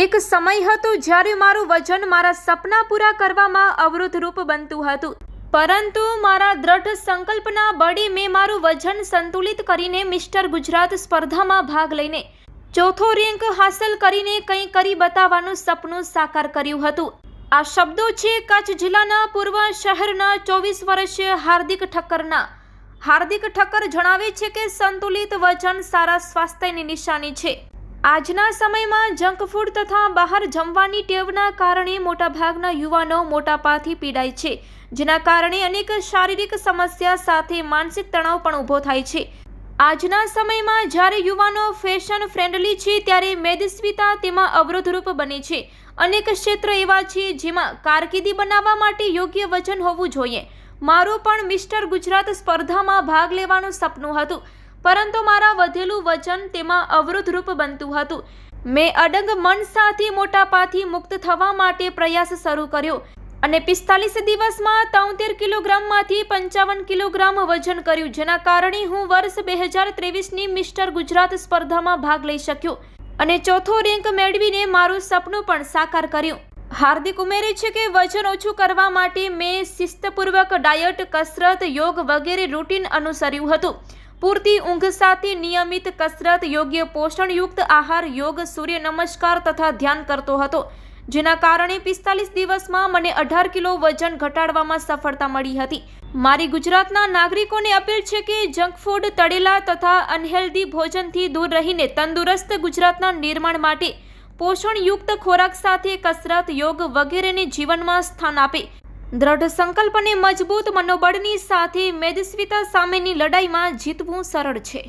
એક સમય હતો જ્યારે મારું વજન મારા સપના પૂરા કરવામાં અવરોધરૂપ બનતું હતું, પરંતુ મારા દ્રઢ સંકલ્પના બળે મેં મારું વજન સંતુલિત કરીને મિસ્ટર ગુજરાત સ્પર્ધામાં ભાગ લઈને ચોથો રેન્ક હાંસલ કરીને કંઈ કરી બતાવવાનું સપનું સાકાર કર્યું હતું। આ શબ્દો છે કચ્છ જિલ્લાના પૂર્વ શહેરના 24 વર્ષીય હાર્દિક ઠક્કરના। હાર્દિક ઠક્કર જણાવે છે કે સંતુલિત વજન સારા સ્વાસ્થ્યની નિશાની છે। આજના સમયમાં જંક ફૂડ તથા બહાર જમવાની ટેવના કારણે મોટાભાગના યુવાનો મોટાપાથી પીડાય છે, જેના કારણે અનેક શારીરિક સમસ્યા સાથે માનસિક તણાવ પણ ઊભો થાય છે। આજના સમયમાં જ્યારે યુવાનો ફેશન ફ્રેન્ડલી છે, ત્યારે મેદસ્વીતા તેમાં અવરોધરૂપ બને છે। અનેક ક્ષેત્રો એવા છે જેમાં કારકિર્દી બનાવવા માટે યોગ્ય વજન હોવું જોઈએ। મારું પણ મિસ્ટર ગુજરાત સ્પર્ધામાં ભાગ લેવાનું સપનું હતું, પરંતુ મારા વધેલું વજન તેમાં અવરોધરૂપ બનતું હતું। મેં અડગ મન સાથે મોટાપાથી મુક્ત થવા માટે પ્રયાસ શરૂ કર્યો અને 45 દિવસમાં 73 કિલોગ્રામમાંથી 55 કિલોગ્રામ વજન કર્યું, જેના કારણે હું વર્ષ 2023ની મિસ્ટર ગુજરાત સ્પર્ધામાં ભાગ લઈ શક્યો અને ચોથો રેન્ક મેળવીને મારું સપનું પણ સાકાર કર્યું। હાર્દિક ઉમેરે છે કે વજન ઓછું કરવા માટે મેં શિસ્તપૂર્વક ડાયટ, કસરત, યોગ વગેરે રૂટીન અનુસર્યું હતું। પૂરતી ઊંઘ સાથે નિયમિત કસરત, યોગ્ય પોષણયુક્ત આહાર, યોગ, સૂર્ય નમસ્કાર તથા ધ્યાન કરતો હતો, જેના કારણે 45 દિવસમાં મને 18 કિલો વજન ઘટાડવામાં સફળતા મળી હતી। મારી ગુજરાતના નાગરિકોને અપીલ છે કે જંક ફૂડ, તળેલા તથા અનહેલ્ધી ભોજનથી દૂર રહીને તંદુરસ્ત ગુજરાતના નિર્માણ માટે પોષણયુક્ત ખોરાક સાથે કસરત, યોગ વગેરેને જીવનમાં સ્થાન આપે। દ્રઢ સંકલ્પ અને મજબૂત મનોબળની સાથે મેદસ્વીતા સામેની લડાઈમાં જીતવું સરળ છે।